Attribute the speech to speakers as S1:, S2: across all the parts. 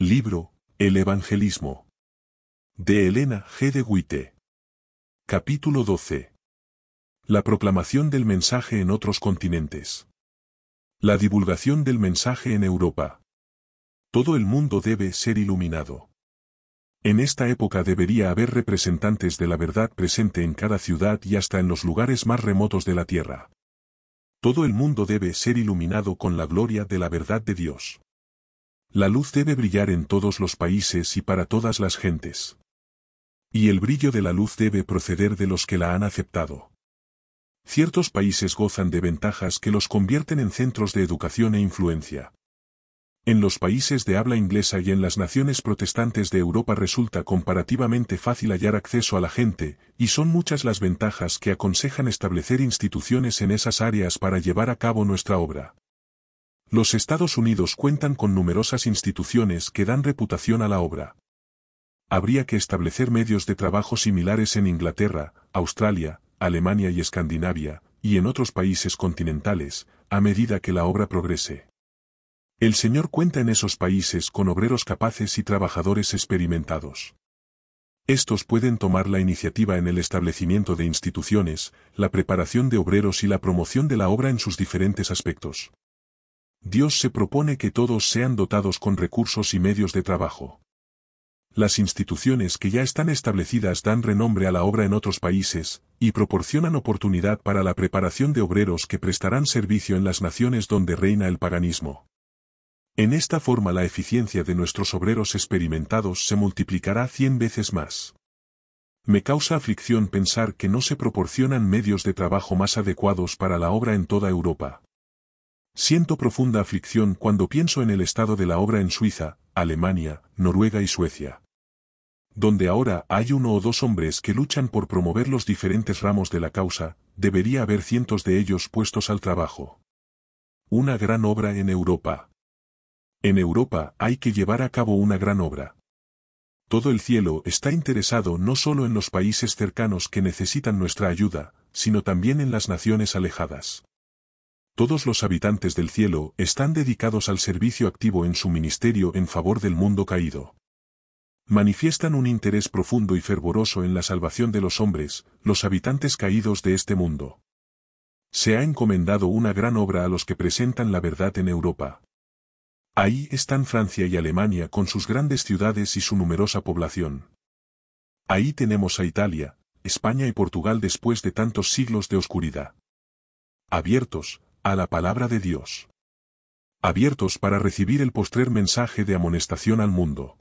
S1: Libro, El Evangelismo. De Elena G. de White. Capítulo 12. La proclamación del mensaje en otros continentes. La divulgación del mensaje en Europa. Todo el mundo debe ser iluminado. En esta época debería haber representantes de la verdad presente en cada ciudad y hasta en los lugares más remotos de la tierra. Todo el mundo debe ser iluminado con la gloria de la verdad de Dios. La luz debe brillar en todos los países y para todas las gentes. Y el brillo de la luz debe proceder de los que la han aceptado. Ciertos países gozan de ventajas que los convierten en centros de educación e influencia. En los países de habla inglesa y en las naciones protestantes de Europa resulta comparativamente fácil hallar acceso a la gente, y son muchas las ventajas que aconsejan establecer instituciones en esas áreas para llevar a cabo nuestra obra. Los Estados Unidos cuentan con numerosas instituciones que dan reputación a la obra. Habría que establecer medios de trabajo similares en Inglaterra, Australia, Alemania y Escandinavia, y en otros países continentales, a medida que la obra progrese. El Señor cuenta en esos países con obreros capaces y trabajadores experimentados. Estos pueden tomar la iniciativa en el establecimiento de instituciones, la preparación de obreros y la promoción de la obra en sus diferentes aspectos. Dios se propone que todos sean dotados con recursos y medios de trabajo. Las instituciones que ya están establecidas dan renombre a la obra en otros países, y proporcionan oportunidad para la preparación de obreros que prestarán servicio en las naciones donde reina el paganismo. En esta forma la eficiencia de nuestros obreros experimentados se multiplicará 100 veces más. Me causa aflicción pensar que no se proporcionan medios de trabajo más adecuados para la obra en toda Europa. Siento profunda aflicción cuando pienso en el estado de la obra en Suiza, Alemania, Noruega y Suecia. Donde ahora hay uno o dos hombres que luchan por promover los diferentes ramos de la causa, debería haber cientos de ellos puestos al trabajo. Una gran obra en Europa. En Europa hay que llevar a cabo una gran obra. Todo el cielo está interesado no solo en los países cercanos que necesitan nuestra ayuda, sino también en las naciones alejadas. Todos los habitantes del cielo están dedicados al servicio activo en su ministerio en favor del mundo caído. Manifiestan un interés profundo y fervoroso en la salvación de los hombres, los habitantes caídos de este mundo. Se ha encomendado una gran obra a los que presentan la verdad en Europa. Ahí están Francia y Alemania con sus grandes ciudades y su numerosa población. Ahí tenemos a Italia, España y Portugal después de tantos siglos de oscuridad. Abiertos a la palabra de Dios. Abiertos para recibir el postrer mensaje de amonestación al mundo.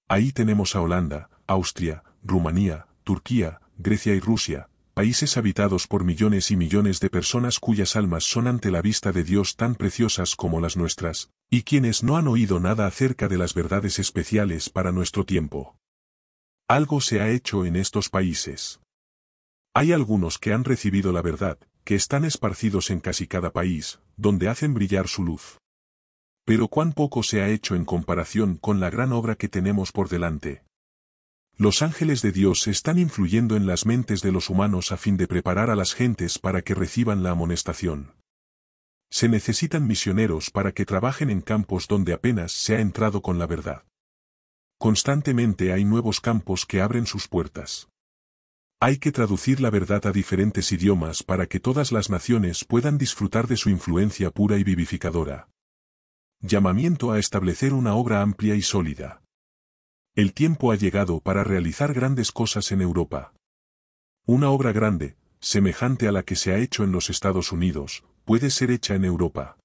S1: Ahí tenemos a Holanda, Austria, Rumanía, Turquía, Grecia y Rusia, países habitados por millones y millones de personas cuyas almas son ante la vista de Dios tan preciosas como las nuestras, y quienes no han oído nada acerca de las verdades especiales para nuestro tiempo. Algo se ha hecho en estos países. Hay algunos que han recibido la verdad, que están esparcidos en casi cada país, donde hacen brillar su luz. Pero cuán poco se ha hecho en comparación con la gran obra que tenemos por delante. Los ángeles de Dios están influyendo en las mentes de los humanos a fin de preparar a las gentes para que reciban la amonestación. Se necesitan misioneros para que trabajen en campos donde apenas se ha entrado con la verdad. Constantemente hay nuevos campos que abren sus puertas. Hay que traducir la verdad a diferentes idiomas para que todas las naciones puedan disfrutar de su influencia pura y vivificadora. Llamamiento a establecer una obra amplia y sólida. El tiempo ha llegado para realizar grandes cosas en Europa. Una obra grande, semejante a la que se ha hecho en los Estados Unidos, puede ser hecha en Europa.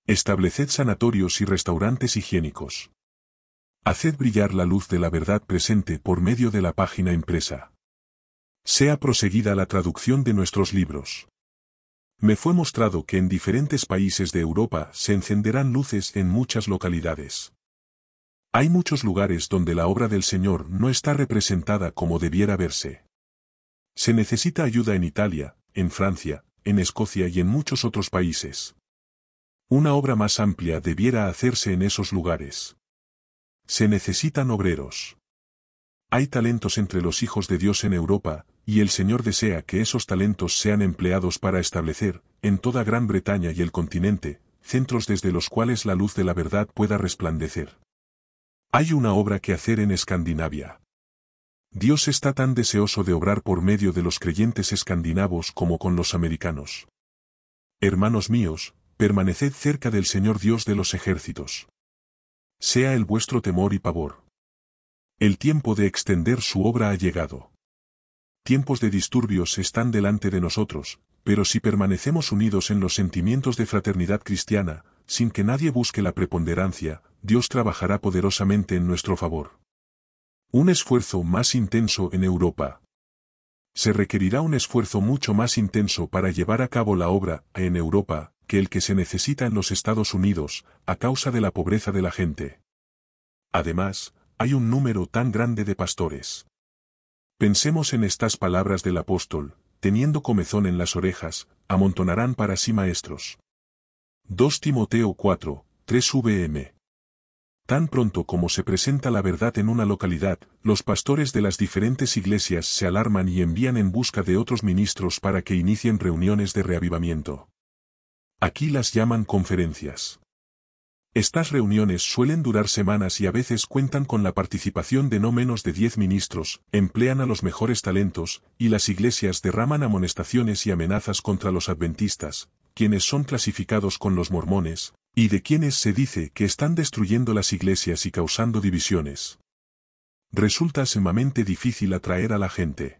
S1: Estableced sanatorios y restaurantes higiénicos. Haced brillar la luz de la verdad presente por medio de la página impresa. Sea proseguida la traducción de nuestros libros. Me fue mostrado que en diferentes países de Europa se encenderán luces en muchas localidades. Hay muchos lugares donde la obra del Señor no está representada como debiera verse. Se necesita ayuda en Italia, en Francia, en Escocia y en muchos otros países. Una obra más amplia debiera hacerse en esos lugares. Se necesitan obreros. Hay talentos entre los hijos de Dios en Europa, y el Señor desea que esos talentos sean empleados para establecer, en toda Gran Bretaña y el continente, centros desde los cuales la luz de la verdad pueda resplandecer. Hay una obra que hacer en Escandinavia. Dios está tan deseoso de obrar por medio de los creyentes escandinavos como con los americanos. Hermanos míos, permaneced cerca del Señor Dios de los ejércitos. Sea el vuestro temor y pavor. El tiempo de extender su obra ha llegado. Tiempos de disturbios están delante de nosotros, pero si permanecemos unidos en los sentimientos de fraternidad cristiana, sin que nadie busque la preponderancia, Dios trabajará poderosamente en nuestro favor. Un esfuerzo más intenso en Europa. Se requerirá un esfuerzo mucho más intenso para llevar a cabo la obra en Europa que el que se necesita en los Estados Unidos, a causa de la pobreza de la gente. Además, hay un número tan grande de pastores. Pensemos en estas palabras del apóstol: teniendo comezón en las orejas, amontonarán para sí maestros. 2 Timoteo 4, 3 vm. Tan pronto como se presenta la verdad en una localidad, los pastores de las diferentes iglesias se alarman y envían en busca de otros ministros para que inicien reuniones de reavivamiento. Aquí las llaman conferencias. Estas reuniones suelen durar semanas y a veces cuentan con la participación de no menos de 10 ministros, emplean a los mejores talentos, y las iglesias derraman amonestaciones y amenazas contra los adventistas, quienes son clasificados con los mormones, y de quienes se dice que están destruyendo las iglesias y causando divisiones. Resulta sumamente difícil atraer a la gente.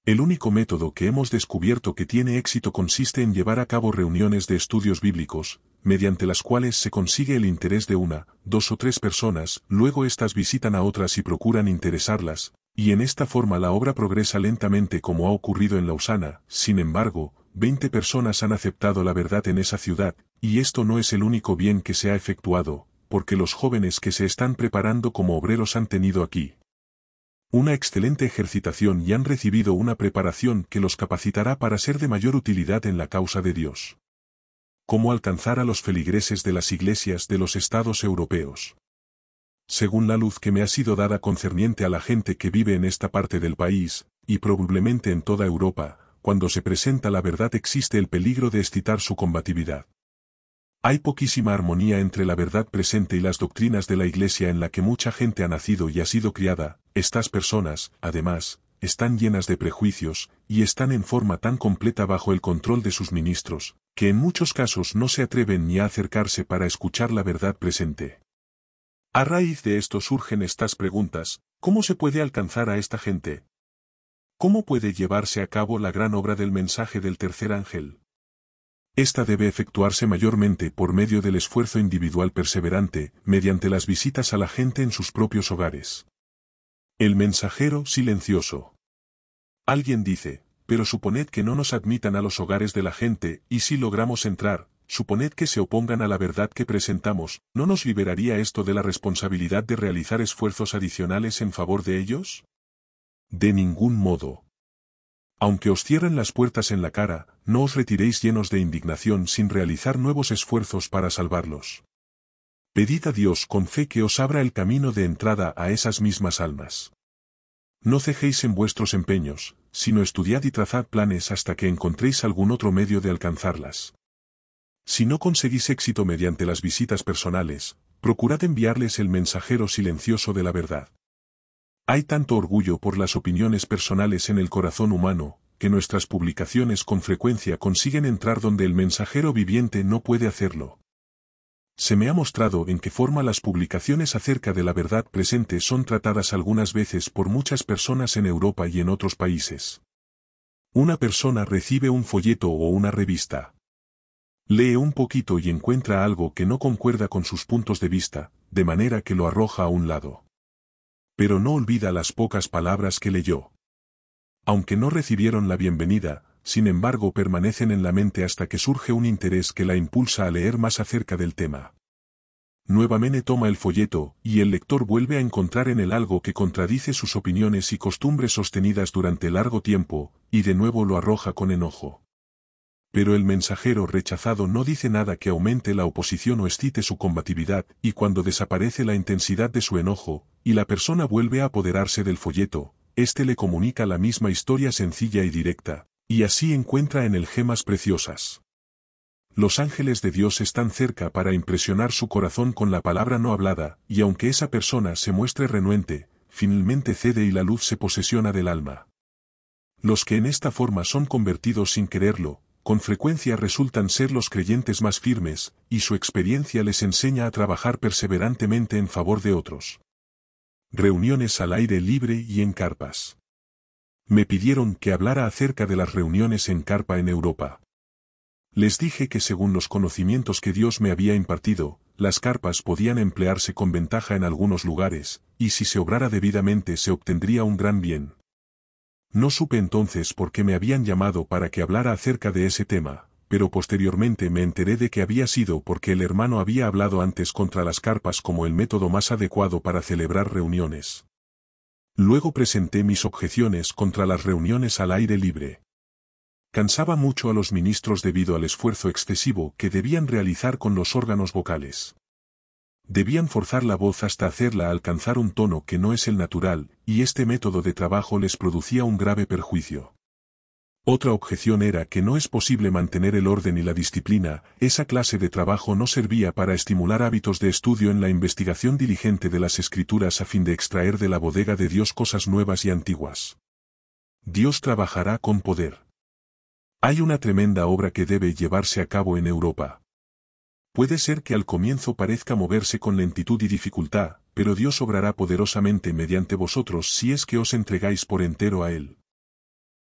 S1: El único método que hemos descubierto que tiene éxito consiste en llevar a cabo reuniones de estudios bíblicos, mediante las cuales se consigue el interés de una, 2 o 3 personas, luego éstas visitan a otras y procuran interesarlas, y en esta forma la obra progresa lentamente como ha ocurrido en Lausana. Sin embargo, 20 personas han aceptado la verdad en esa ciudad, y esto no es el único bien que se ha efectuado, porque los jóvenes que se están preparando como obreros han tenido aquí una excelente ejercitación y han recibido una preparación que los capacitará para ser de mayor utilidad en la causa de Dios. ¿Cómo alcanzar a los feligreses de las iglesias de los estados europeos? Según la luz que me ha sido dada concerniente a la gente que vive en esta parte del país, y probablemente en toda Europa, cuando se presenta la verdad existe el peligro de excitar su combatividad. Hay poquísima armonía entre la verdad presente y las doctrinas de la Iglesia en la que mucha gente ha nacido y ha sido criada. Estas personas, además, están llenas de prejuicios, y están en forma tan completa bajo el control de sus ministros, que en muchos casos no se atreven ni a acercarse para escuchar la verdad presente. A raíz de esto surgen estas preguntas: ¿cómo se puede alcanzar a esta gente? ¿Cómo puede llevarse a cabo la gran obra del mensaje del tercer ángel? Esta debe efectuarse mayormente por medio del esfuerzo individual perseverante, mediante las visitas a la gente en sus propios hogares. El mensajero silencioso. Alguien dice: pero suponed que no nos admitan a los hogares de la gente, y si logramos entrar, suponed que se opongan a la verdad que presentamos, ¿no nos liberaría esto de la responsabilidad de realizar esfuerzos adicionales en favor de ellos? De ningún modo. Aunque os cierren las puertas en la cara, no os retiréis llenos de indignación sin realizar nuevos esfuerzos para salvarlos. Pedid a Dios con fe que os abra el camino de entrada a esas mismas almas. No cejéis en vuestros empeños, sino estudiad y trazad planes hasta que encontréis algún otro medio de alcanzarlas. Si no conseguís éxito mediante las visitas personales, procurad enviarles el mensajero silencioso de la verdad. Hay tanto orgullo por las opiniones personales en el corazón humano, que nuestras publicaciones con frecuencia consiguen entrar donde el mensajero viviente no puede hacerlo. Se me ha mostrado en qué forma las publicaciones acerca de la verdad presente son tratadas algunas veces por muchas personas en Europa y en otros países. Una persona recibe un folleto o una revista. Lee un poquito y encuentra algo que no concuerda con sus puntos de vista, de manera que lo arroja a un lado. Pero no olvida las pocas palabras que leyó. Aunque no recibieron la bienvenida, sin embargo permanecen en la mente hasta que surge un interés que la impulsa a leer más acerca del tema. Nuevamente toma el folleto, y el lector vuelve a encontrar en él algo que contradice sus opiniones y costumbres sostenidas durante largo tiempo, y de nuevo lo arroja con enojo. Pero el mensajero rechazado no dice nada que aumente la oposición o excite su combatividad, y cuando desaparece la intensidad de su enojo, y la persona vuelve a apoderarse del folleto, éste le comunica la misma historia sencilla y directa, y así encuentra en él gemas preciosas. Los ángeles de Dios están cerca para impresionar su corazón con la palabra no hablada, y aunque esa persona se muestre renuente, finalmente cede y la luz se posesiona del alma. Los que en esta forma son convertidos sin quererlo, con frecuencia resultan ser los creyentes más firmes, y su experiencia les enseña a trabajar perseverantemente en favor de otros. Reuniones al aire libre y en carpas. Me pidieron que hablara acerca de las reuniones en carpa en Europa. Les dije que según los conocimientos que Dios me había impartido, las carpas podían emplearse con ventaja en algunos lugares, y si se obrara debidamente se obtendría un gran bien. No supe entonces por qué me habían llamado para que hablara acerca de ese tema, pero posteriormente me enteré de que había sido porque el hermano había hablado antes contra las carpas como el método más adecuado para celebrar reuniones. Luego presenté mis objeciones contra las reuniones al aire libre. Cansaba mucho a los ministros debido al esfuerzo excesivo que debían realizar con los órganos vocales. Debían forzar la voz hasta hacerla alcanzar un tono que no es el natural, y este método de trabajo les producía un grave perjuicio. Otra objeción era que no es posible mantener el orden y la disciplina, esa clase de trabajo no servía para estimular hábitos de estudio en la investigación diligente de las Escrituras a fin de extraer de la bodega de Dios cosas nuevas y antiguas. Dios trabajará con poder. Hay una tremenda obra que debe llevarse a cabo en Europa. Puede ser que al comienzo parezca moverse con lentitud y dificultad, pero Dios obrará poderosamente mediante vosotros si es que os entregáis por entero a Él.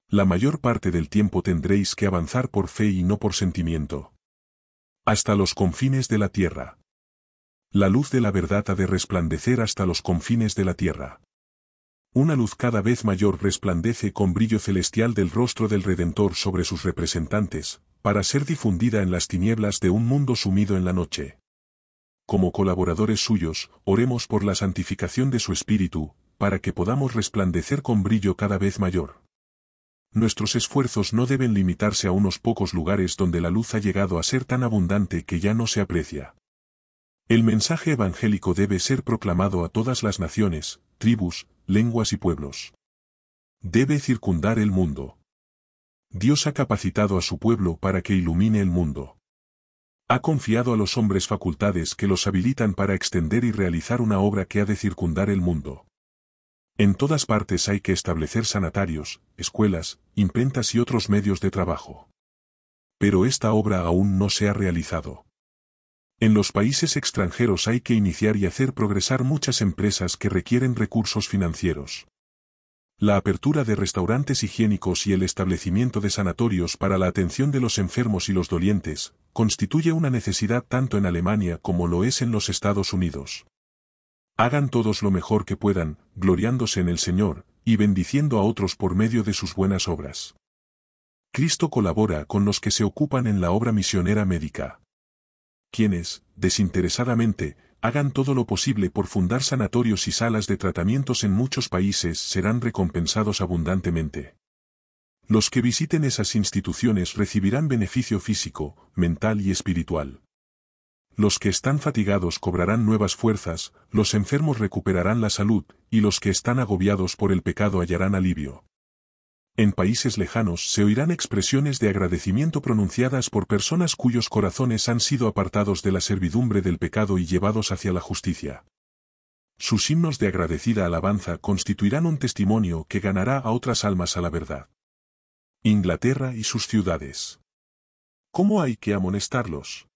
S1: La mayor parte del tiempo tendréis que avanzar por fe y no por sentimiento. Hasta los confines de la tierra. La luz de la verdad ha de resplandecer hasta los confines de la tierra. Una luz cada vez mayor resplandece con brillo celestial del rostro del Redentor sobre sus representantes, para ser difundida en las tinieblas de un mundo sumido en la noche. Como colaboradores suyos, oremos por la santificación de su espíritu, para que podamos resplandecer con brillo cada vez mayor. Nuestros esfuerzos no deben limitarse a unos pocos lugares donde la luz ha llegado a ser tan abundante que ya no se aprecia. El mensaje evangélico debe ser proclamado a todas las naciones, tribus, lenguas y pueblos. Debe circundar el mundo. Dios ha capacitado a su pueblo para que ilumine el mundo. Ha confiado a los hombres facultades que los habilitan para extender y realizar una obra que ha de circundar el mundo. En todas partes hay que establecer sanatarios, escuelas, imprentas y otros medios de trabajo. Pero esta obra aún no se ha realizado. En los países extranjeros hay que iniciar y hacer progresar muchas empresas que requieren recursos financieros. La apertura de restaurantes higiénicos y el establecimiento de sanatorios para la atención de los enfermos y los dolientes, constituye una necesidad tanto en Alemania como lo es en los Estados Unidos. Hagan todos lo mejor que puedan, gloriándose en el Señor, y bendiciendo a otros por medio de sus buenas obras. Cristo colabora con los que se ocupan en la obra misionera médica. Quienes, desinteresadamente, hagan todo lo posible por fundar sanatorios y salas de tratamientos en muchos países serán recompensados abundantemente. Los que visiten esas instituciones recibirán beneficio físico, mental y espiritual. Los que están fatigados cobrarán nuevas fuerzas, los enfermos recuperarán la salud, y los que están agobiados por el pecado hallarán alivio. En países lejanos se oirán expresiones de agradecimiento pronunciadas por personas cuyos corazones han sido apartados de la servidumbre del pecado y llevados hacia la justicia. Sus himnos de agradecida alabanza constituirán un testimonio que ganará a otras almas a la verdad. Inglaterra y sus ciudades. ¿Cómo hay que amonestarlos?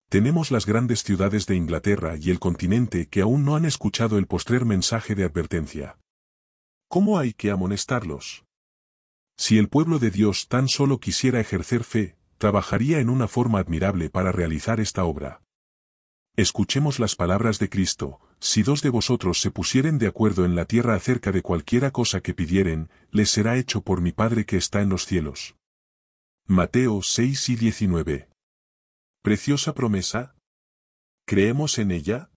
S1: Tenemos las grandes ciudades de Inglaterra y el continente que aún no han escuchado el postrer mensaje de advertencia. ¿Cómo hay que amonestarlos? Si el pueblo de Dios tan solo quisiera ejercer fe, trabajaría en una forma admirable para realizar esta obra. Escuchemos las palabras de Cristo: si dos de vosotros se pusieren de acuerdo en la tierra acerca de cualquiera cosa que pidieren, les será hecho por mi Padre que está en los cielos. Mateo 6 y 19. ¿Preciosa promesa? ¿Creemos en ella?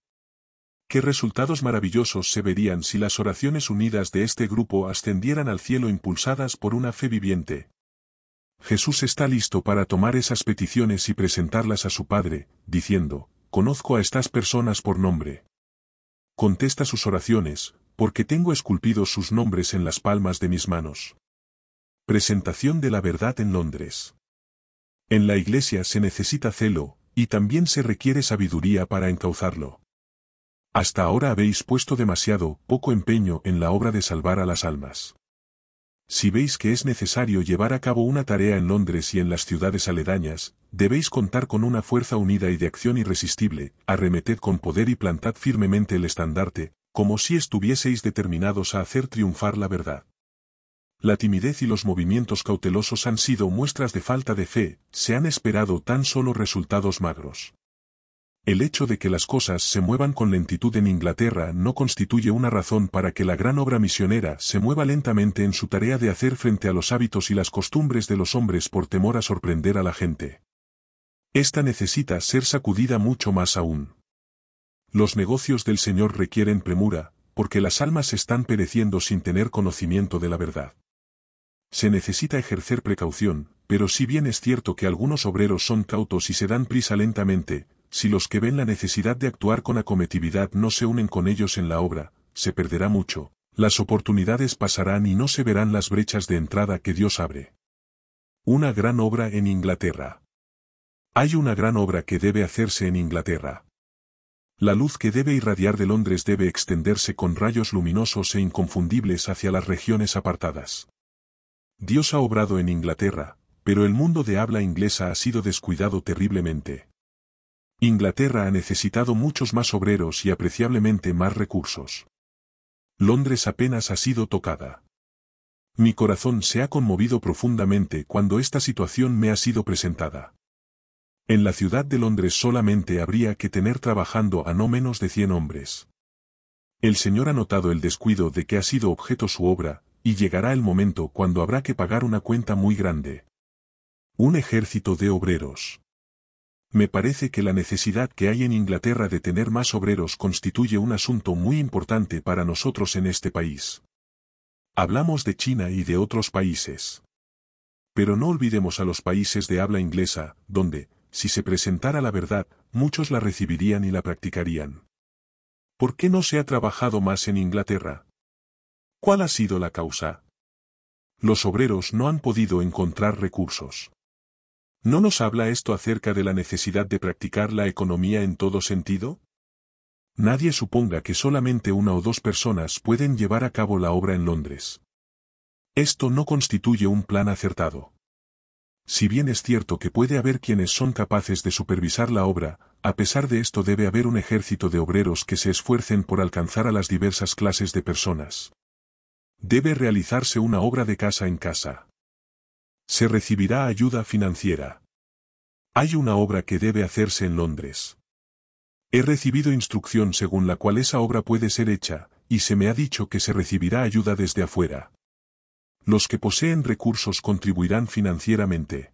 S1: ¿Qué resultados maravillosos se verían si las oraciones unidas de este grupo ascendieran al cielo impulsadas por una fe viviente? Jesús está listo para tomar esas peticiones y presentarlas a su Padre, diciendo: conozco a estas personas por nombre. Contesta sus oraciones, porque tengo esculpidos sus nombres en las palmas de mis manos. Presentación de la verdad en Londres. En la Iglesia se necesita celo, y también se requiere sabiduría para encauzarlo. Hasta ahora habéis puesto demasiado poco empeño en la obra de salvar a las almas. Si veis que es necesario llevar a cabo una tarea en Londres y en las ciudades aledañas, debéis contar con una fuerza unida y de acción irresistible, arremeted con poder y plantad firmemente el estandarte, como si estuvieseis determinados a hacer triunfar la verdad. La timidez y los movimientos cautelosos han sido muestras de falta de fe, se han esperado tan solo resultados magros. El hecho de que las cosas se muevan con lentitud en Inglaterra no constituye una razón para que la gran obra misionera se mueva lentamente en su tarea de hacer frente a los hábitos y las costumbres de los hombres por temor a sorprender a la gente. Esta necesita ser sacudida mucho más aún. Los negocios del Señor requieren premura, porque las almas están pereciendo sin tener conocimiento de la verdad. Se necesita ejercer precaución, pero si bien es cierto que algunos obreros son cautos y se dan prisa lentamente, si los que ven la necesidad de actuar con acometividad no se unen con ellos en la obra, se perderá mucho, las oportunidades pasarán y no se verán las brechas de entrada que Dios abre. Una gran obra en Inglaterra. Hay una gran obra que debe hacerse en Inglaterra. La luz que debe irradiar de Londres debe extenderse con rayos luminosos e inconfundibles hacia las regiones apartadas. Dios ha obrado en Inglaterra, pero el mundo de habla inglesa ha sido descuidado terriblemente. Inglaterra ha necesitado muchos más obreros y apreciablemente más recursos. Londres apenas ha sido tocada. Mi corazón se ha conmovido profundamente cuando esta situación me ha sido presentada. En la ciudad de Londres solamente habría que tener trabajando a no menos de 100 hombres. El Señor ha notado el descuido de que ha sido objeto su obra, y llegará el momento cuando habrá que pagar una cuenta muy grande. Un ejército de obreros. Me parece que la necesidad que hay en Inglaterra de tener más obreros constituye un asunto muy importante para nosotros en este país. Hablamos de China y de otros países. Pero no olvidemos a los países de habla inglesa, donde, si se presentara la verdad, muchos la recibirían y la practicarían. ¿Por qué no se ha trabajado más en Inglaterra? ¿Cuál ha sido la causa? Los obreros no han podido encontrar recursos. ¿No nos habla esto acerca de la necesidad de practicar la economía en todo sentido? Nadie suponga que solamente una o dos personas pueden llevar a cabo la obra en Londres. Esto no constituye un plan acertado. Si bien es cierto que puede haber quienes son capaces de supervisar la obra, a pesar de esto debe haber un ejército de obreros que se esfuercen por alcanzar a las diversas clases de personas. Debe realizarse una obra de casa en casa. Se recibirá ayuda financiera. Hay una obra que debe hacerse en Londres. He recibido instrucción según la cual esa obra puede ser hecha, y se me ha dicho que se recibirá ayuda desde afuera. Los que poseen recursos contribuirán financieramente.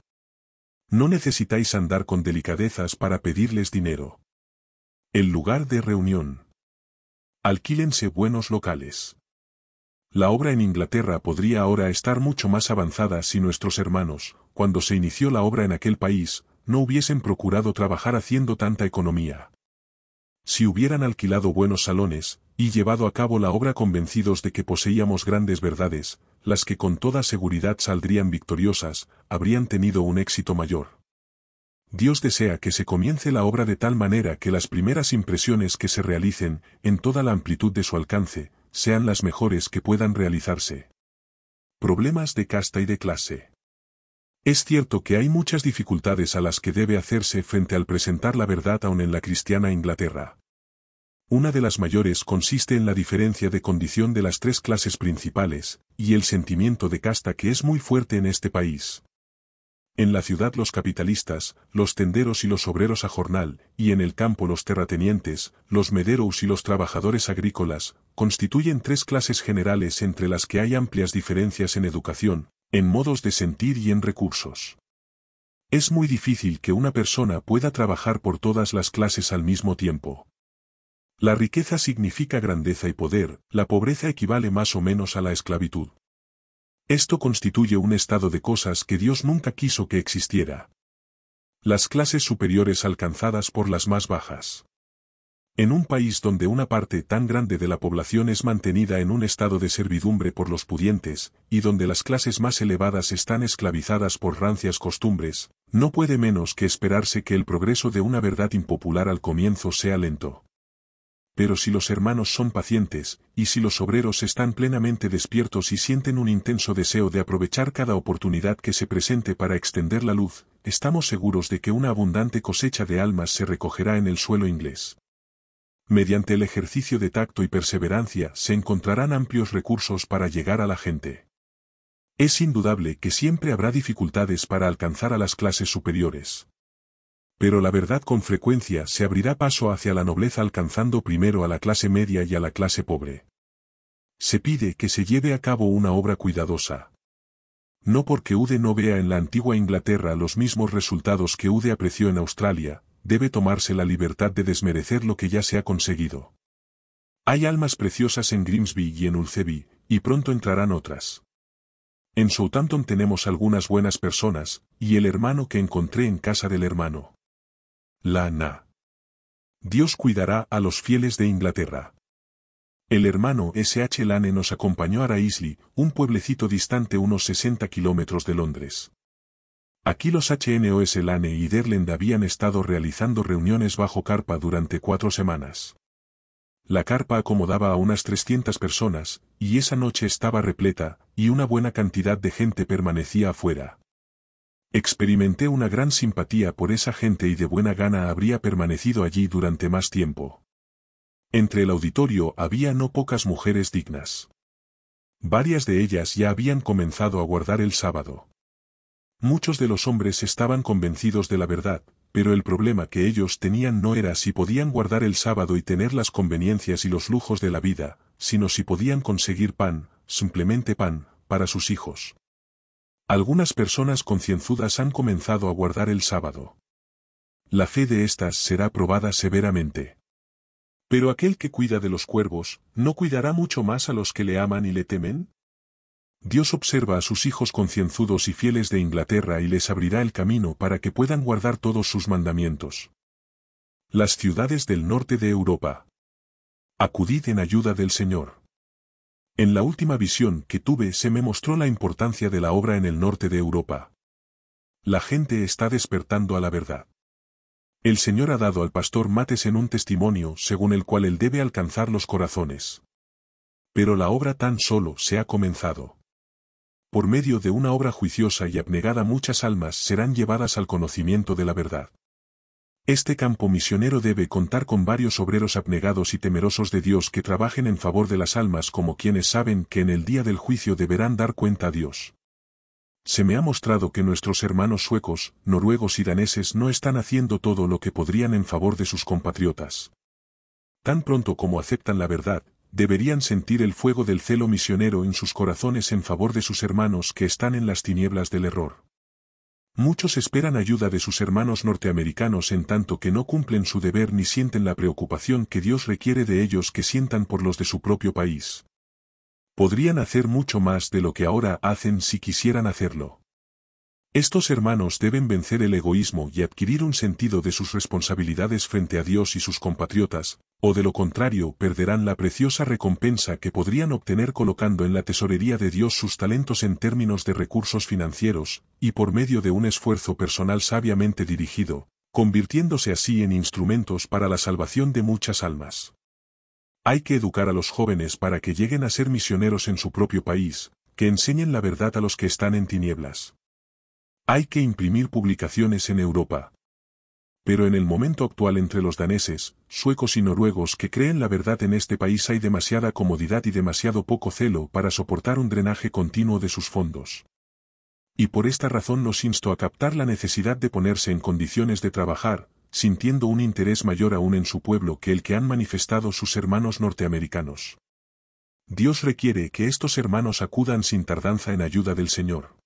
S1: No necesitáis andar con delicadezas para pedirles dinero. El lugar de reunión. Alquílense buenos locales. La obra en Inglaterra podría ahora estar mucho más avanzada si nuestros hermanos, cuando se inició la obra en aquel país, no hubiesen procurado trabajar haciendo tanta economía. Si hubieran alquilado buenos salones, y llevado a cabo la obra convencidos de que poseíamos grandes verdades, las que con toda seguridad saldrían victoriosas, habrían tenido un éxito mayor. Dios desea que se comience la obra de tal manera que las primeras impresiones que se realicen, en toda la amplitud de su alcance, sean las mejores que puedan realizarse. Problemas de casta y de clase. Es cierto que hay muchas dificultades a las que debe hacerse frente al presentar la verdad aun en la cristiana Inglaterra. Una de las mayores consiste en la diferencia de condición de las tres clases principales, y el sentimiento de casta que es muy fuerte en este país. En la ciudad los capitalistas, los tenderos y los obreros a jornal, y en el campo los terratenientes, los mederos y los trabajadores agrícolas, constituyen tres clases generales entre las que hay amplias diferencias en educación, en modos de sentir y en recursos. Es muy difícil que una persona pueda trabajar por todas las clases al mismo tiempo. La riqueza significa grandeza y poder, la pobreza equivale más o menos a la esclavitud. Esto constituye un estado de cosas que Dios nunca quiso que existiera. Las clases superiores alcanzadas por las más bajas. En un país donde una parte tan grande de la población es mantenida en un estado de servidumbre por los pudientes, y donde las clases más elevadas están esclavizadas por rancias costumbres, no puede menos que esperarse que el progreso de una verdad impopular al comienzo sea lento. Pero si los hermanos son pacientes, y si los obreros están plenamente despiertos y sienten un intenso deseo de aprovechar cada oportunidad que se presente para extender la luz, estamos seguros de que una abundante cosecha de almas se recogerá en el suelo inglés. Mediante el ejercicio de tacto y perseverancia se encontrarán amplios recursos para llegar a la gente. Es indudable que siempre habrá dificultades para alcanzar a las clases superiores. Pero la verdad con frecuencia se abrirá paso hacia la nobleza alcanzando primero a la clase media y a la clase pobre. Se pide que se lleve a cabo una obra cuidadosa. No porque Ude no vea en la antigua Inglaterra los mismos resultados que Ude apreció en Australia, debe tomarse la libertad de desmerecer lo que ya se ha conseguido. Hay almas preciosas en Grimsby y en Ulceby, y pronto entrarán otras. En Southampton tenemos algunas buenas personas, y el hermano que encontré en casa del hermano. Lana. Dios cuidará a los fieles de Inglaterra. El hermano S.H. Lane nos acompañó a Raisley, un pueblecito distante unos 60 kilómetros de Londres. Aquí los HNOS Lane y Derland habían estado realizando reuniones bajo carpa durante 4 semanas. La carpa acomodaba a unas 300 personas, y esa noche estaba repleta, y una buena cantidad de gente permanecía afuera. Experimenté una gran simpatía por esa gente y de buena gana habría permanecido allí durante más tiempo. Entre el auditorio había no pocas mujeres dignas. Varias de ellas ya habían comenzado a guardar el sábado. Muchos de los hombres estaban convencidos de la verdad, pero el problema que ellos tenían no era si podían guardar el sábado y tener las conveniencias y los lujos de la vida, sino si podían conseguir pan, simplemente pan, para sus hijos. Algunas personas concienzudas han comenzado a guardar el sábado. La fe de éstas será probada severamente. Pero aquel que cuida de los cuervos, ¿no cuidará mucho más a los que le aman y le temen? Dios observa a sus hijos concienzudos y fieles de Inglaterra y les abrirá el camino para que puedan guardar todos sus mandamientos. Las ciudades del norte de Europa. Acudid en ayuda del Señor. En la última visión que tuve se me mostró la importancia de la obra en el norte de Europa. La gente está despertando a la verdad. El Señor ha dado al pastor Matheson un testimonio según el cual él debe alcanzar los corazones. Pero la obra tan solo se ha comenzado. Por medio de una obra juiciosa y abnegada muchas almas serán llevadas al conocimiento de la verdad. Este campo misionero debe contar con varios obreros abnegados y temerosos de Dios que trabajen en favor de las almas como quienes saben que en el día del juicio deberán dar cuenta a Dios. Se me ha mostrado que nuestros hermanos suecos, noruegos y daneses no están haciendo todo lo que podrían en favor de sus compatriotas. Tan pronto como aceptan la verdad, deberían sentir el fuego del celo misionero en sus corazones en favor de sus hermanos que están en las tinieblas del error. Muchos esperan ayuda de sus hermanos norteamericanos en tanto que no cumplen su deber ni sienten la preocupación que Dios requiere de ellos que sientan por los de su propio país. Podrían hacer mucho más de lo que ahora hacen si quisieran hacerlo. Estos hermanos deben vencer el egoísmo y adquirir un sentido de sus responsabilidades frente a Dios y sus compatriotas, o de lo contrario perderán la preciosa recompensa que podrían obtener colocando en la tesorería de Dios sus talentos en términos de recursos financieros, y por medio de un esfuerzo personal sabiamente dirigido, convirtiéndose así en instrumentos para la salvación de muchas almas. Hay que educar a los jóvenes para que lleguen a ser misioneros en su propio país, que enseñen la verdad a los que están en tinieblas. Hay que imprimir publicaciones en Europa. Pero en el momento actual entre los daneses, suecos y noruegos que creen la verdad en este país hay demasiada comodidad y demasiado poco celo para soportar un drenaje continuo de sus fondos. Y por esta razón los insto a captar la necesidad de ponerse en condiciones de trabajar, sintiendo un interés mayor aún en su pueblo que el que han manifestado sus hermanos norteamericanos. Dios requiere que estos hermanos acudan sin tardanza en ayuda del Señor.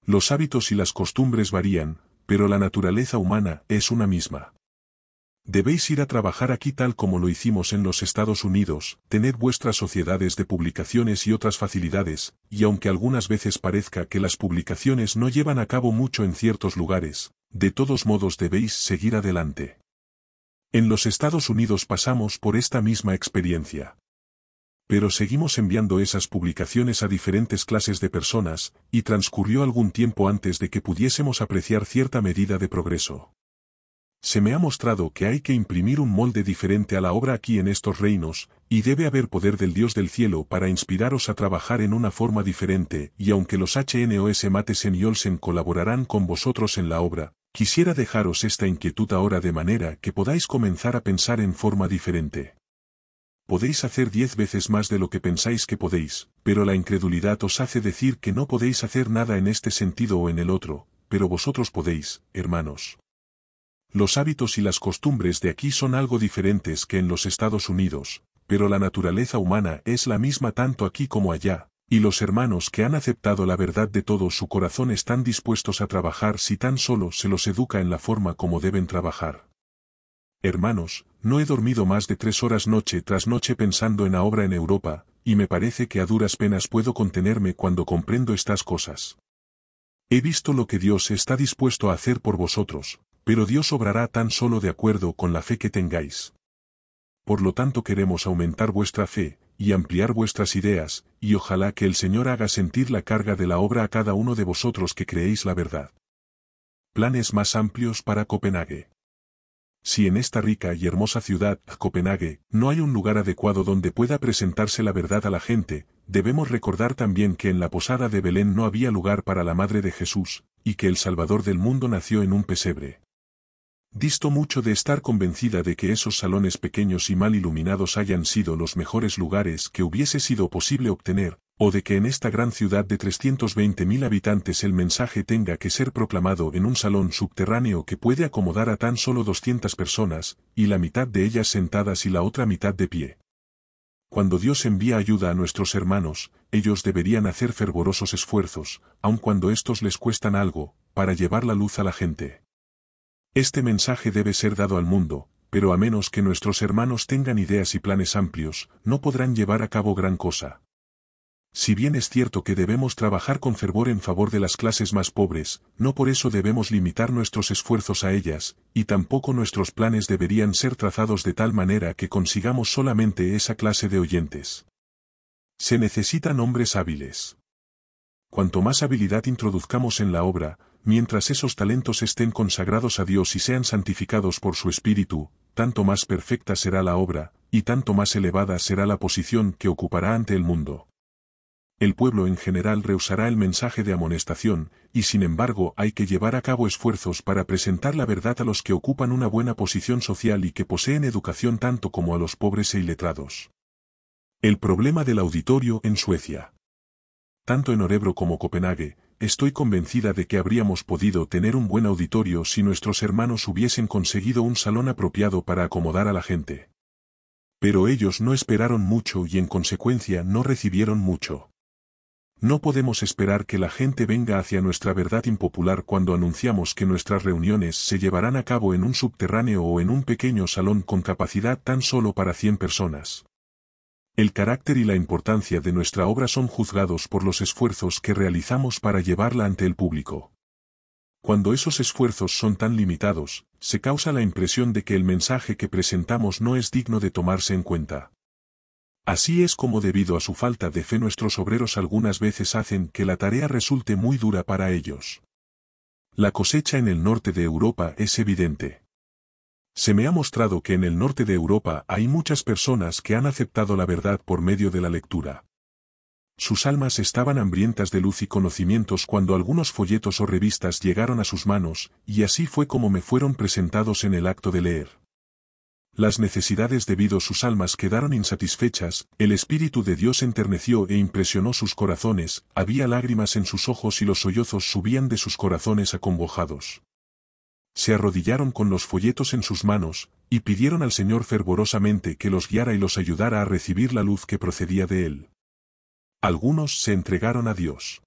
S1: Los hábitos y las costumbres varían, pero la naturaleza humana es una misma. Debéis ir a trabajar aquí tal como lo hicimos en los Estados Unidos, tened vuestras sociedades de publicaciones y otras facilidades, y aunque algunas veces parezca que las publicaciones no llevan a cabo mucho en ciertos lugares, de todos modos debéis seguir adelante. En los Estados Unidos pasamos por esta misma experiencia. Pero seguimos enviando esas publicaciones a diferentes clases de personas, y transcurrió algún tiempo antes de que pudiésemos apreciar cierta medida de progreso. Se me ha mostrado que hay que imprimir un molde diferente a la obra aquí en estos reinos, y debe haber poder del Dios del cielo para inspiraros a trabajar en una forma diferente, y aunque los HNOS Matheson y Olsen colaborarán con vosotros en la obra, quisiera dejaros esta inquietud ahora de manera que podáis comenzar a pensar en forma diferente. Podéis hacer 10 veces más de lo que pensáis que podéis, pero la incredulidad os hace decir que no podéis hacer nada en este sentido o en el otro, pero vosotros podéis, hermanos. Los hábitos y las costumbres de aquí son algo diferentes que en los Estados Unidos, pero la naturaleza humana es la misma tanto aquí como allá, y los hermanos que han aceptado la verdad de todo su corazón están dispuestos a trabajar si tan solo se los educa en la forma como deben trabajar. Hermanos, no he dormido más de 3 horas noche tras noche pensando en la obra en Europa, y me parece que a duras penas puedo contenerme cuando comprendo estas cosas. He visto lo que Dios está dispuesto a hacer por vosotros, pero Dios obrará tan solo de acuerdo con la fe que tengáis. Por lo tanto queremos aumentar vuestra fe, y ampliar vuestras ideas, y ojalá que el Señor haga sentir la carga de la obra a cada uno de vosotros que creéis la verdad. Planes más amplios para Copenhague. Si en esta rica y hermosa ciudad, Copenhague, no hay un lugar adecuado donde pueda presentarse la verdad a la gente, debemos recordar también que en la posada de Belén no había lugar para la Madre de Jesús, y que el Salvador del mundo nació en un pesebre. Disto mucho de estar convencida de que esos salones pequeños y mal iluminados hayan sido los mejores lugares que hubiese sido posible obtener, o de que en esta gran ciudad de 320.000 habitantes el mensaje tenga que ser proclamado en un salón subterráneo que puede acomodar a tan solo 200 personas, y la mitad de ellas sentadas y la otra mitad de pie. Cuando Dios envía ayuda a nuestros hermanos, ellos deberían hacer fervorosos esfuerzos, aun cuando estos les cuestan algo, para llevar la luz a la gente. Este mensaje debe ser dado al mundo, pero a menos que nuestros hermanos tengan ideas y planes amplios, no podrán llevar a cabo gran cosa. Si bien es cierto que debemos trabajar con fervor en favor de las clases más pobres, no por eso debemos limitar nuestros esfuerzos a ellas, y tampoco nuestros planes deberían ser trazados de tal manera que consigamos solamente esa clase de oyentes. Se necesitan hombres hábiles. Cuanto más habilidad introduzcamos en la obra, mientras esos talentos estén consagrados a Dios y sean santificados por su Espíritu, tanto más perfecta será la obra, y tanto más elevada será la posición que ocupará ante el mundo. El pueblo en general rehusará el mensaje de amonestación, y sin embargo hay que llevar a cabo esfuerzos para presentar la verdad a los que ocupan una buena posición social y que poseen educación tanto como a los pobres e iletrados. El problema del auditorio en Suecia. Tanto en Örebro como Copenhague, estoy convencida de que habríamos podido tener un buen auditorio si nuestros hermanos hubiesen conseguido un salón apropiado para acomodar a la gente. Pero ellos no esperaron mucho y en consecuencia no recibieron mucho. No podemos esperar que la gente venga hacia nuestra verdad impopular cuando anunciamos que nuestras reuniones se llevarán a cabo en un subterráneo o en un pequeño salón con capacidad tan solo para 100 personas. El carácter y la importancia de nuestra obra son juzgados por los esfuerzos que realizamos para llevarla ante el público. Cuando esos esfuerzos son tan limitados, se causa la impresión de que el mensaje que presentamos no es digno de tomarse en cuenta. Así es como debido a su falta de fe nuestros obreros algunas veces hacen que la tarea resulte muy dura para ellos. La cosecha en el norte de Europa es evidente. Se me ha mostrado que en el norte de Europa hay muchas personas que han aceptado la verdad por medio de la lectura. Sus almas estaban hambrientas de luz y conocimientos cuando algunos folletos o revistas llegaron a sus manos, y así fue como me fueron presentados en el acto de leer. Las necesidades debido sus almas quedaron insatisfechas, el Espíritu de Dios enterneció e impresionó sus corazones, había lágrimas en sus ojos y los sollozos subían de sus corazones acongojados. Se arrodillaron con los folletos en sus manos, y pidieron al Señor fervorosamente que los guiara y los ayudara a recibir la luz que procedía de Él. Algunos se entregaron a Dios.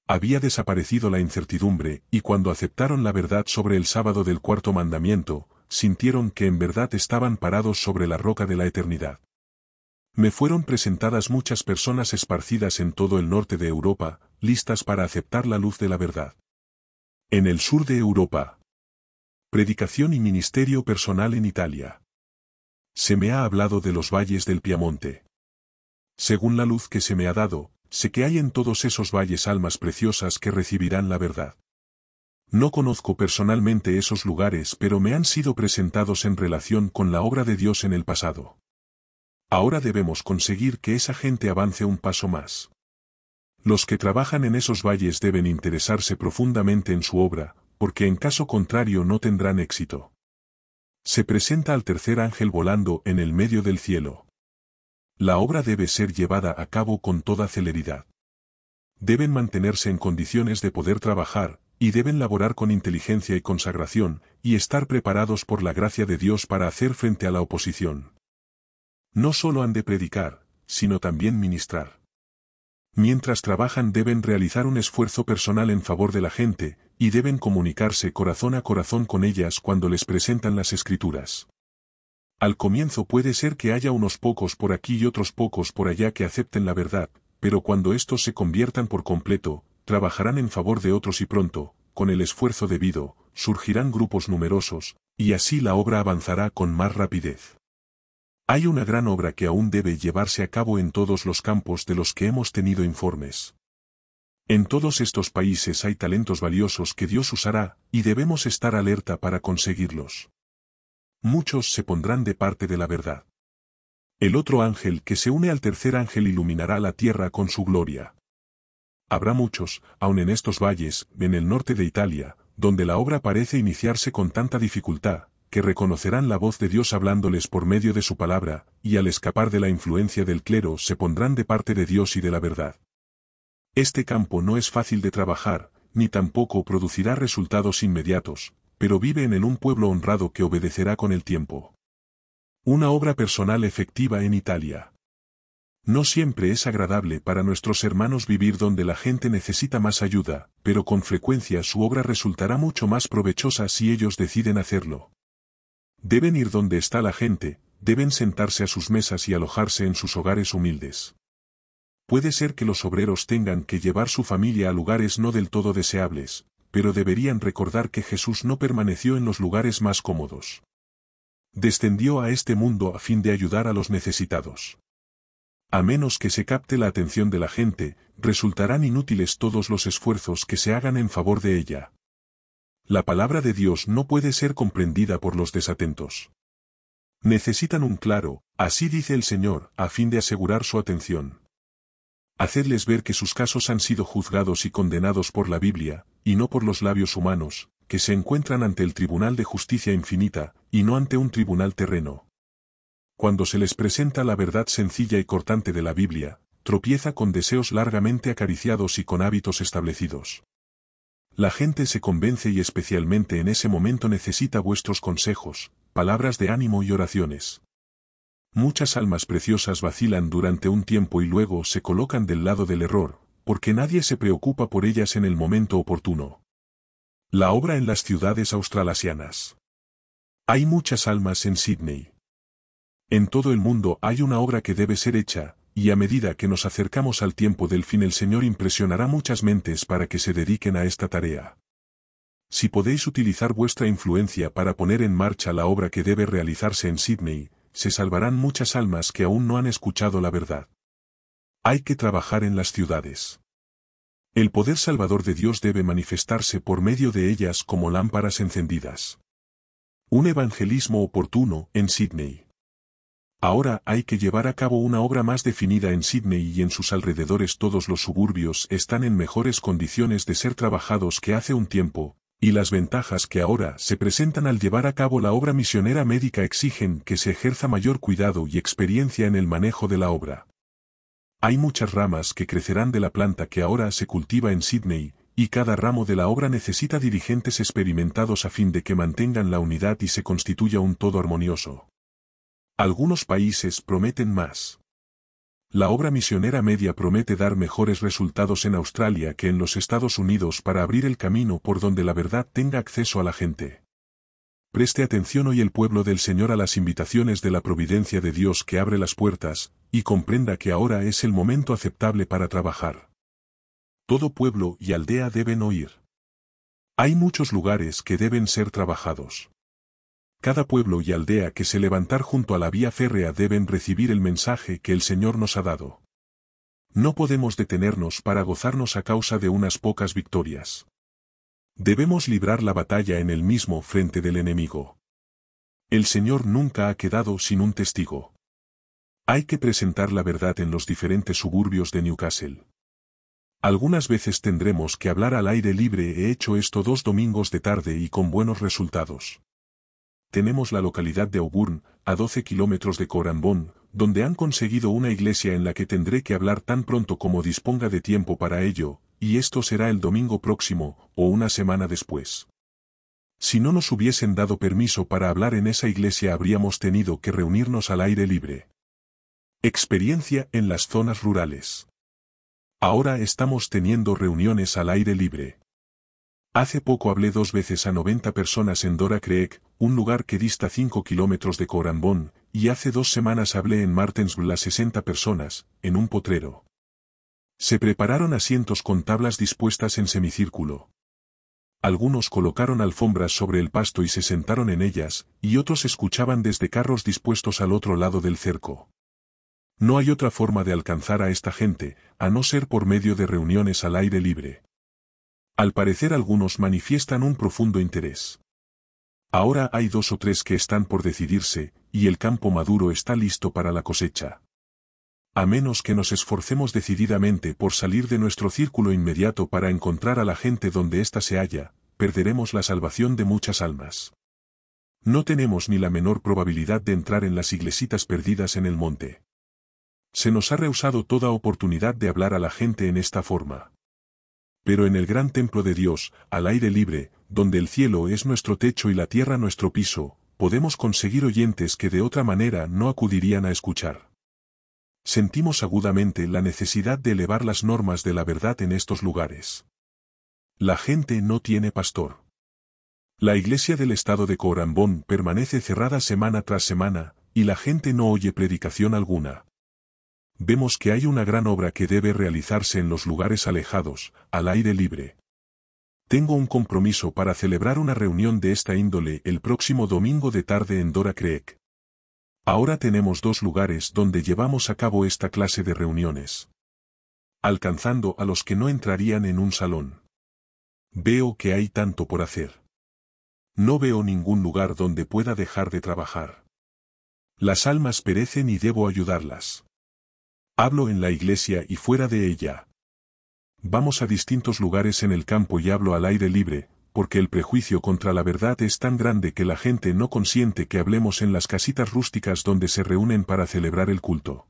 S1: Había desaparecido la incertidumbre, y cuando aceptaron la verdad sobre el sábado del cuarto mandamiento, sintieron que en verdad estaban parados sobre la roca de la eternidad. Me fueron presentadas muchas personas esparcidas en todo el norte de Europa, listas para aceptar la luz de la verdad. En el sur de Europa. Predicación y ministerio personal en Italia. Se me ha hablado de los valles del Piamonte. Según la luz que se me ha dado, sé que hay en todos esos valles almas preciosas que recibirán la verdad. No conozco personalmente esos lugares, pero me han sido presentados en relación con la obra de Dios en el pasado. Ahora debemos conseguir que esa gente avance un paso más. Los que trabajan en esos valles deben interesarse profundamente en su obra, porque en caso contrario no tendrán éxito. Se presenta al tercer ángel volando en el medio del cielo. La obra debe ser llevada a cabo con toda celeridad. Deben mantenerse en condiciones de poder trabajar, y deben laborar con inteligencia y consagración, y estar preparados por la gracia de Dios para hacer frente a la oposición. No solo han de predicar, sino también ministrar. Mientras trabajan deben realizar un esfuerzo personal en favor de la gente, y deben comunicarse corazón a corazón con ellas cuando les presentan las Escrituras. Al comienzo puede ser que haya unos pocos por aquí y otros pocos por allá que acepten la verdad, pero cuando estos se conviertan por completo, trabajarán en favor de otros y pronto, con el esfuerzo debido, surgirán grupos numerosos, y así la obra avanzará con más rapidez. Hay una gran obra que aún debe llevarse a cabo en todos los campos de los que hemos tenido informes. En todos estos países hay talentos valiosos que Dios usará, y debemos estar alerta para conseguirlos. Muchos se pondrán de parte de la verdad. El otro ángel que se une al tercer ángel iluminará la tierra con su gloria. Habrá muchos, aun en estos valles, en el norte de Italia, donde la obra parece iniciarse con tanta dificultad, que reconocerán la voz de Dios hablándoles por medio de su palabra, y al escapar de la influencia del clero se pondrán de parte de Dios y de la verdad. Este campo no es fácil de trabajar, ni tampoco producirá resultados inmediatos, pero vive en él un pueblo honrado que obedecerá con el tiempo. Una obra personal efectiva en Italia. No siempre es agradable para nuestros hermanos vivir donde la gente necesita más ayuda, pero con frecuencia su obra resultará mucho más provechosa si ellos deciden hacerlo. Deben ir donde está la gente, deben sentarse a sus mesas y alojarse en sus hogares humildes. Puede ser que los obreros tengan que llevar su familia a lugares no del todo deseables, pero deberían recordar que Jesús no permaneció en los lugares más cómodos. Descendió a este mundo a fin de ayudar a los necesitados. A menos que se capte la atención de la gente, resultarán inútiles todos los esfuerzos que se hagan en favor de ella. La palabra de Dios no puede ser comprendida por los desatentos. Necesitan un claro, así dice el Señor, a fin de asegurar su atención. Hacedles ver que sus casos han sido juzgados y condenados por la Biblia, y no por los labios humanos, que se encuentran ante el tribunal de justicia infinita, y no ante un tribunal terreno. Cuando se les presenta la verdad sencilla y cortante de la Biblia, tropieza con deseos largamente acariciados y con hábitos establecidos. La gente se convence y especialmente en ese momento necesita vuestros consejos, palabras de ánimo y oraciones. Muchas almas preciosas vacilan durante un tiempo y luego se colocan del lado del error, porque nadie se preocupa por ellas en el momento oportuno. La obra en las ciudades australasianas. Hay muchas almas en Sydney. En todo el mundo hay una obra que debe ser hecha, y a medida que nos acercamos al tiempo del fin el Señor impresionará muchas mentes para que se dediquen a esta tarea. Si podéis utilizar vuestra influencia para poner en marcha la obra que debe realizarse en Sydney, se salvarán muchas almas que aún no han escuchado la verdad. Hay que trabajar en las ciudades. El poder salvador de Dios debe manifestarse por medio de ellas como lámparas encendidas. Un evangelismo oportuno en Sydney. Ahora hay que llevar a cabo una obra más definida en Sydney y en sus alrededores. Todos los suburbios están en mejores condiciones de ser trabajados que hace un tiempo, y las ventajas que ahora se presentan al llevar a cabo la obra misionera médica exigen que se ejerza mayor cuidado y experiencia en el manejo de la obra. Hay muchas ramas que crecerán de la planta que ahora se cultiva en Sydney, y cada ramo de la obra necesita dirigentes experimentados a fin de que mantengan la unidad y se constituya un todo armonioso. Algunos países prometen más. La obra misionera media promete dar mejores resultados en Australia que en los Estados Unidos para abrir el camino por donde la verdad tenga acceso a la gente. Preste atención hoy el pueblo del Señor a las invitaciones de la providencia de Dios que abre las puertas, y comprenda que ahora es el momento aceptable para trabajar. Todo pueblo y aldea deben oír. Hay muchos lugares que deben ser trabajados. Cada pueblo y aldea que se levantar junto a la vía férrea deben recibir el mensaje que el Señor nos ha dado. No podemos detenernos para gozarnos a causa de unas pocas victorias. Debemos librar la batalla en el mismo frente del enemigo. El Señor nunca ha quedado sin un testigo. Hay que presentar la verdad en los diferentes suburbios de Newcastle. Algunas veces tendremos que hablar al aire libre. He hecho esto 2 domingos de tarde y con buenos resultados. Tenemos la localidad de Auburn, a 12 kilómetros de Cranbourne, donde han conseguido una iglesia en la que tendré que hablar tan pronto como disponga de tiempo para ello, y esto será el domingo próximo, o una semana después. Si no nos hubiesen dado permiso para hablar en esa iglesia habríamos tenido que reunirnos al aire libre. Experiencia en las zonas rurales. Ahora estamos teniendo reuniones al aire libre. Hace poco hablé 2 veces a 90 personas en Dora Creek, un lugar que dista 5 kilómetros de Cranbourne, y hace 2 semanas hablé en Martinsville a 60 personas, en un potrero. Se prepararon asientos con tablas dispuestas en semicírculo. Algunos colocaron alfombras sobre el pasto y se sentaron en ellas, y otros escuchaban desde carros dispuestos al otro lado del cerco. No hay otra forma de alcanzar a esta gente, a no ser por medio de reuniones al aire libre. Al parecer algunos manifiestan un profundo interés. Ahora hay 2 o 3 que están por decidirse, y el campo maduro está listo para la cosecha. A menos que nos esforcemos decididamente por salir de nuestro círculo inmediato para encontrar a la gente donde ésta se halla, perderemos la salvación de muchas almas. No tenemos ni la menor probabilidad de entrar en las iglesitas perdidas en el monte. Se nos ha rehusado toda oportunidad de hablar a la gente en esta forma. Pero en el gran templo de Dios, al aire libre, donde el cielo es nuestro techo y la tierra nuestro piso, podemos conseguir oyentes que de otra manera no acudirían a escuchar. Sentimos agudamente la necesidad de elevar las normas de la verdad en estos lugares. La gente no tiene pastor. La iglesia del estado de Cranbourne permanece cerrada semana tras semana, y la gente no oye predicación alguna. Vemos que hay una gran obra que debe realizarse en los lugares alejados, al aire libre. Tengo un compromiso para celebrar una reunión de esta índole el próximo domingo de tarde en Dora Creek. Ahora tenemos 2 lugares donde llevamos a cabo esta clase de reuniones. Alcanzando a los que no entrarían en un salón. Veo que hay tanto por hacer. No veo ningún lugar donde pueda dejar de trabajar. Las almas perecen y debo ayudarlas. Hablo en la iglesia y fuera de ella. Vamos a distintos lugares en el campo y hablo al aire libre, porque el prejuicio contra la verdad es tan grande que la gente no consiente que hablemos en las casitas rústicas donde se reúnen para celebrar el culto.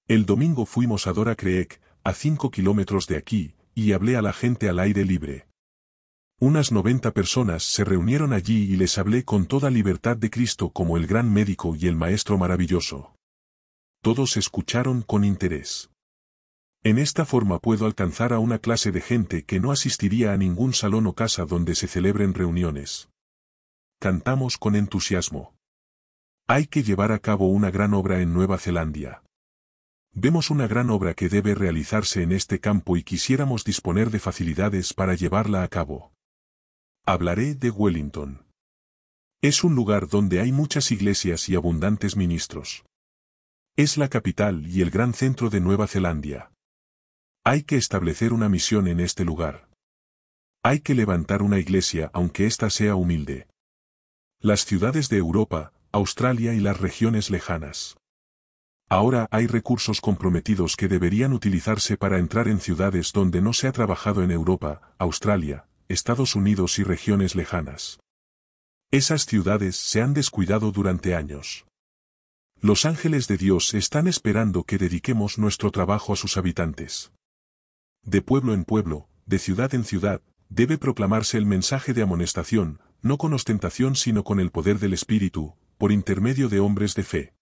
S1: El domingo fuimos a Dora Creek, a 5 kilómetros de aquí, y hablé a la gente al aire libre. Unas 90 personas se reunieron allí y les hablé con toda libertad de Cristo como el gran médico y el maestro maravilloso. Todos escucharon con interés. En esta forma puedo alcanzar a una clase de gente que no asistiría a ningún salón o casa donde se celebren reuniones. Cantamos con entusiasmo. Hay que llevar a cabo una gran obra en Nueva Zelanda. Vemos una gran obra que debe realizarse en este campo y quisiéramos disponer de facilidades para llevarla a cabo. Hablaré de Wellington. Es un lugar donde hay muchas iglesias y abundantes ministros. Es la capital y el gran centro de Nueva Zelanda. Hay que establecer una misión en este lugar. Hay que levantar una iglesia aunque ésta sea humilde. Las ciudades de Europa, Australia y las regiones lejanas. Ahora hay recursos comprometidos que deberían utilizarse para entrar en ciudades donde no se ha trabajado en Europa, Australia, Estados Unidos y regiones lejanas. Esas ciudades se han descuidado durante años. Los ángeles de Dios están esperando que dediquemos nuestro trabajo a sus habitantes. De pueblo en pueblo, de ciudad en ciudad, debe proclamarse el mensaje de amonestación, no con ostentación sino con el poder del Espíritu, por intermedio de hombres de fe.